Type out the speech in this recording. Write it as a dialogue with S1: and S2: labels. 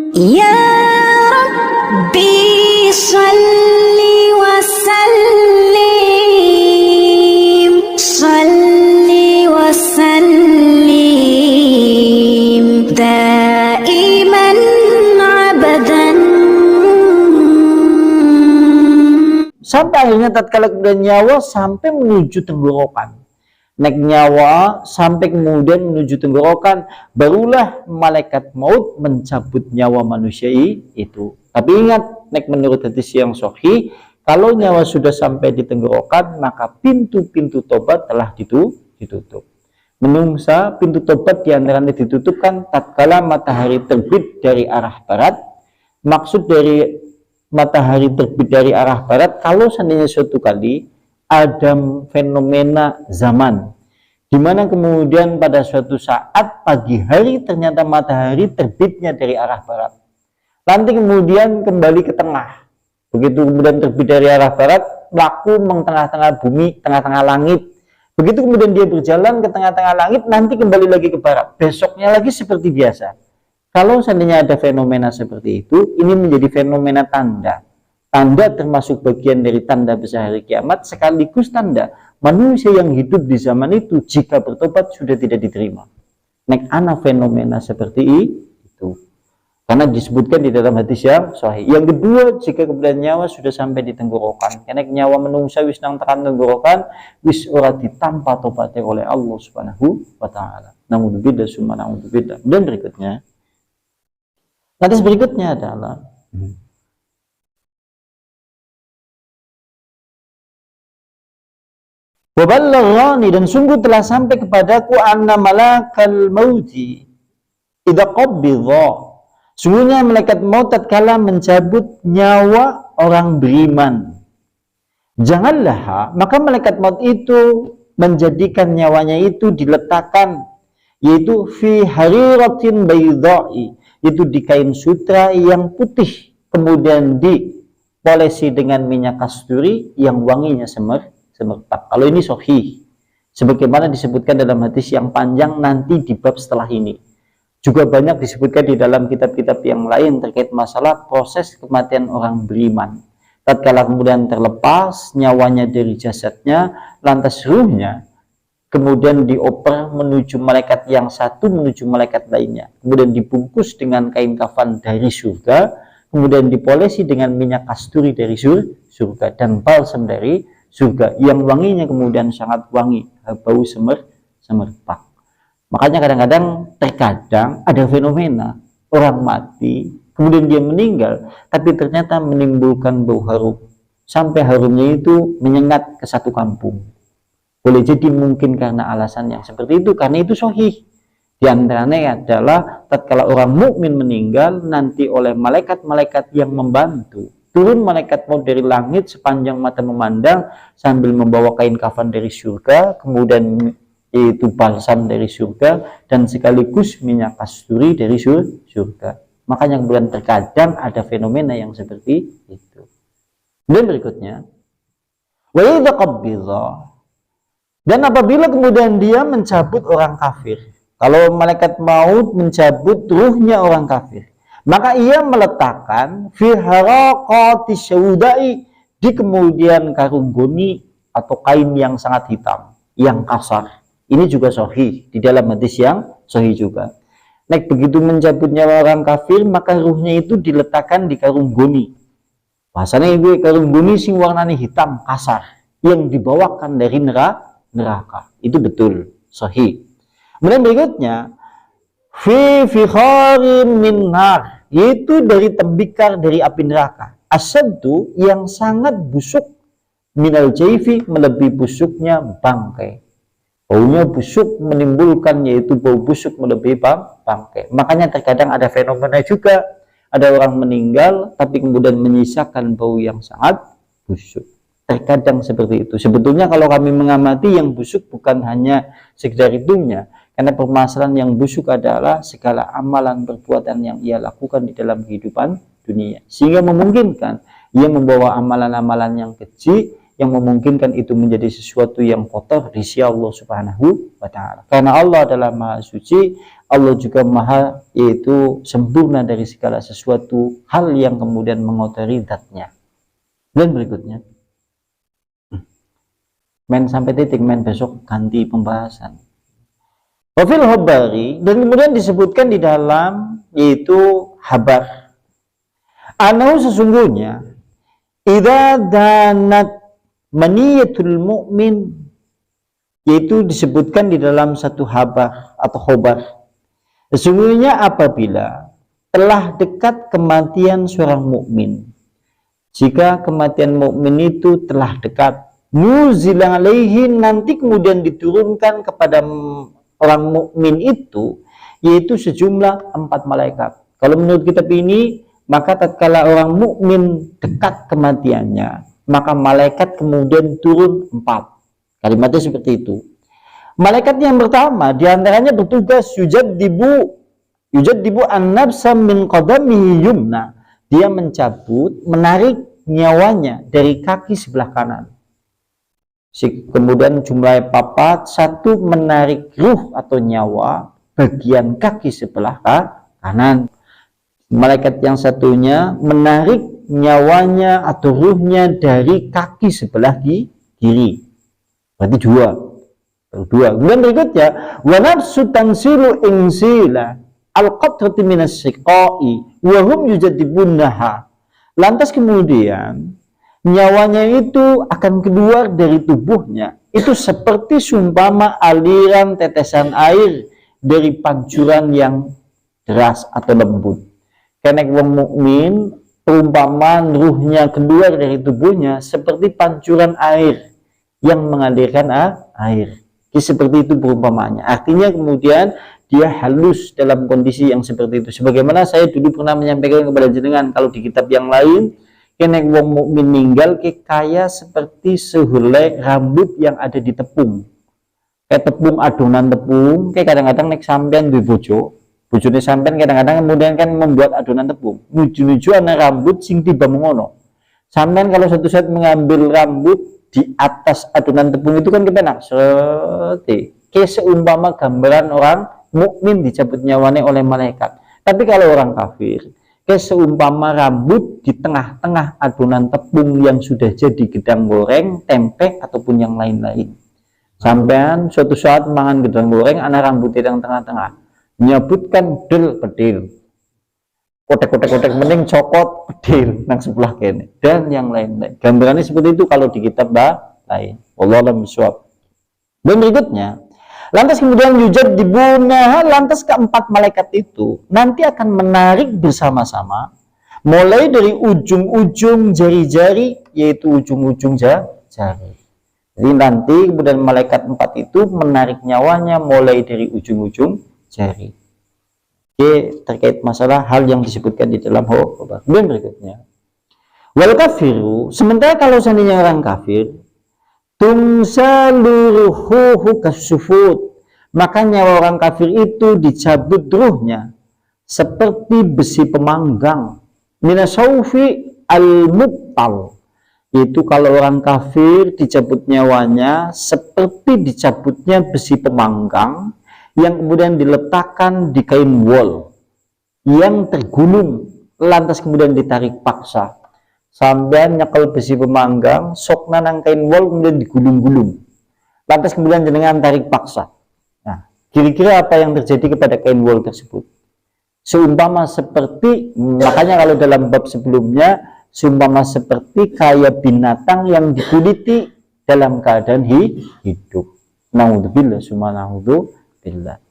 S1: Ya Rabbi salli wa sallim daiman abadan.
S2: Sampai akhirnya tatkala kemudian nyawa sampai menuju tenggorokan. Naik nyawa sampai kemudian menuju tenggorokan, barulah malaikat maut mencabut nyawa manusia itu. Tapi ingat, naik menurut hadis yang sahih, kalau nyawa sudah sampai di tenggorokan, maka pintu-pintu tobat telah ditutup. Menungsa pintu tobat diantaranya ditutupkan tatkala matahari terbit dari arah barat. Maksud dari matahari terbit dari arah barat, kalau seandainya suatu kali ada fenomena zaman di mana kemudian pada suatu saat pagi hari ternyata matahari terbitnya dari arah barat, nanti kemudian kembali ke tengah. Begitu kemudian terbit dari arah barat, laku tengah-tengah bumi, tengah-tengah langit. Begitu kemudian dia berjalan ke tengah-tengah langit, nanti kembali lagi ke barat, besoknya lagi seperti biasa. Kalau seandainya ada fenomena seperti itu, ini menjadi fenomena tanda termasuk bagian dari tanda besar hari kiamat, sekaligus tanda manusia yang hidup di zaman itu jika bertobat sudah tidak diterima. Nek ana fenomena seperti itu, karena disebutkan di dalam hadis yang sahih. Yang kedua, jika kemudian nyawa sudah sampai di tenggorokan, karena nyawa menungsa wis nang tekan tenggorokan, wis ora ditampa tobatnya oleh Allah Subhanahu wa taala. Naudzubillah summa naudzubillah. Dan berikutnya, hadis berikutnya adalah waballaghani, dan sungguh telah sampai kepadaku anna malakal mauti idza qabidha, sungguhnya malaikat maut tatkala mencabut nyawa orang beriman, janganlah maka malaikat maut itu menjadikan nyawanya itu diletakkan, yaitu fi hariratin baydha'i, itu di kain sutra yang putih, kemudian dipolesi dengan minyak kasturi yang wanginya semerbak. Kalau ini sahih, sebagaimana disebutkan dalam hadis yang panjang nanti di bab setelah ini. Juga banyak disebutkan di dalam kitab-kitab yang lain terkait masalah proses kematian orang beriman. Tatkala kemudian terlepas nyawanya dari jasadnya, lantas ruhnya kemudian dioper menuju malaikat yang satu, menuju malaikat lainnya. Kemudian dibungkus dengan kain kafan dari surga, kemudian dipolesi dengan minyak kasturi dari surga dan balsam dari surga yang wanginya kemudian sangat wangi, bau semerbak. Makanya terkadang ada fenomena orang mati kemudian dia meninggal, tapi ternyata menimbulkan bau harum sampai harumnya itu menyengat ke satu kampung. Boleh jadi mungkin karena alasan yang seperti itu, karena itu sahih. Di antaranya adalah tatkala orang mukmin meninggal, nanti oleh malaikat-malaikat yang membantu turun malaikat maut dari langit sepanjang mata memandang sambil membawa kain kafan dari surga, kemudian itu balsam dari surga, dan sekaligus minyak kasturi dari surga. Makanya kemudian terkadang ada fenomena yang seperti itu. Dan berikutnya, wa idza qabidha, dan apabila kemudian dia mencabut orang kafir, kalau malaikat maut mencabut ruhnya orang kafir, maka ia meletakkan fi haraqati syauda'i, di kemudian karung goni atau kain yang sangat hitam, yang kasar. Ini juga sahih di dalam hadis yang sahih juga. Nek begitu mencabut nyawa orang kafir, maka ruhnya itu diletakkan di karung goni. Bahasanya itu karung goni sing warnanya hitam kasar, yang dibawakan dari neraka. Itu betul sahih. Kemudian berikutnya, fi fikharin min nar, yaitu dari tembikar dari api neraka, asyaddu, yang sangat busuk, minal jaifi, melebihi busuknya bangkai. Baunya busuk menimbulkan, yaitu bau busuk melebihi bangkai. Makanya terkadang ada fenomena juga, ada orang meninggal tapi kemudian menyisakan bau yang sangat busuk. Terkadang seperti itu. Sebetulnya kalau kami mengamati, yang busuk bukan hanya sekedar itunya, karena permasalahan yang busuk adalah segala amalan perbuatan yang ia lakukan di dalam kehidupan dunia, sehingga memungkinkan ia membawa amalan-amalan yang keji yang memungkinkan itu menjadi sesuatu yang kotor di sisi Allah Subhanahu wa Ta'ala. Karena Allah adalah Maha Suci, Allah juga Maha yaitu sempurna dari segala sesuatu hal yang kemudian mengotori zatnya. Dan berikutnya, sampai titik, besok ganti pembahasan. Wafil Hobari, dan kemudian disebutkan di dalam yaitu habar. Anahu sesungguhnya idza danat maniyatul mu'min, yaitu disebutkan di dalam satu habar atau khobar. Sesungguhnya apabila telah dekat kematian seorang mukmin, jika kematian mukmin itu telah dekat, nuzila alaihi, nanti kemudian diturunkan kepada orang mukmin itu yaitu sejumlah 4 malaikat. Kalau menurut kitab ini, maka tatkala orang mukmin dekat kematiannya, maka malaikat kemudian turun 4. Kalimatnya seperti itu. Malaikat yang pertama diantaranya bertugas yujaddibu an-nafsa min qadamihi yumna. Dia mencabut, menarik nyawanya dari kaki sebelah kanan. Kemudian jumlahnya 4, 1 menarik ruh atau nyawa bagian kaki sebelah kanan. Malaikat yang satunya menarik nyawanya atau ruhnya dari kaki sebelah kiri. Berarti 2. Kemudian berikutnya, wa nafsu tansilu insila al-qatrati minas siqai wa hum yujadibunaha. Lantas kemudian nyawanya itu akan keluar dari tubuhnya. Itu seperti sumpama aliran tetesan air dari pancuran yang deras atau lembut. Karena orang mukmin, perumpamaan ruhnya keluar dari tubuhnya seperti pancuran air yang mengalirkan air. Jadi seperti itu perumpamaannya. Artinya kemudian dia halus dalam kondisi yang seperti itu. Sebagaimana saya dulu pernah menyampaikan kepada jenengan, kalau di kitab yang lain, kena wong mukmin meninggal kayak seperti sehelai rambut yang ada di tepung. Kayak tepung, adonan tepung, kayak kadang-kadang nek sampean duwe bojo. Bojone sampean kadang-kadang kemudian kan membuat adonan tepung. Nuju-nuju ana rambut sing tiba mengono. Sampean kalau suatu saat mengambil rambut di atas adonan tepung itu kan kepenak. Kayak seumpama gambaran orang mukmin dicabut nyawanya oleh malaikat. Tapi kalau orang kafir, kayak seumpama rambut di tengah-tengah adonan tepung yang sudah jadi gedang goreng, tempe ataupun yang lain-lain. Sampean suatu saat mangan gedang goreng, ana rambut di tengah-tengah. Nyebutkan pedil, kotek mending cokot pedil nang sebelah kene dan yang lain-lain. Gambarannya seperti itu kalau di kitab lain. Wallahu a'lam bishawab. Dan berikutnya, lantas kemudian yujadibuna, lantas keempat malaikat itu nanti akan menarik bersama-sama mulai dari ujung-ujung jari-jari, yaitu ujung-ujung jari. Jadi nanti kemudian malaikat 4 itu menarik nyawanya mulai dari ujung-ujung jari. Oke, terkait masalah hal yang disebutkan di dalam khobar. Dan berikutnya, wal kafiru, sementara kalau seandainya orang kafir, tungsaluruhu kasufut, maka nyawa orang kafir itu dicabut ruhnya seperti besi pemanggang, minasaufi al-mubtal. Itu kalau orang kafir dicabut nyawanya seperti dicabutnya besi pemanggang yang kemudian diletakkan di kain wol yang tergulung, lantas kemudian ditarik paksa. Sampai nyekel besi pemanggang, sok nanang kain wol kemudian digulung-gulung, lantas kemudian jenengan tarik paksa. Nah, kira-kira apa yang terjadi kepada kain wol tersebut? Seumpama seperti, makanya kalau dalam bab sebelumnya, seumpama seperti kayak binatang yang dikuliti dalam keadaan hidup. Naudzubillah, summa naudzubillah.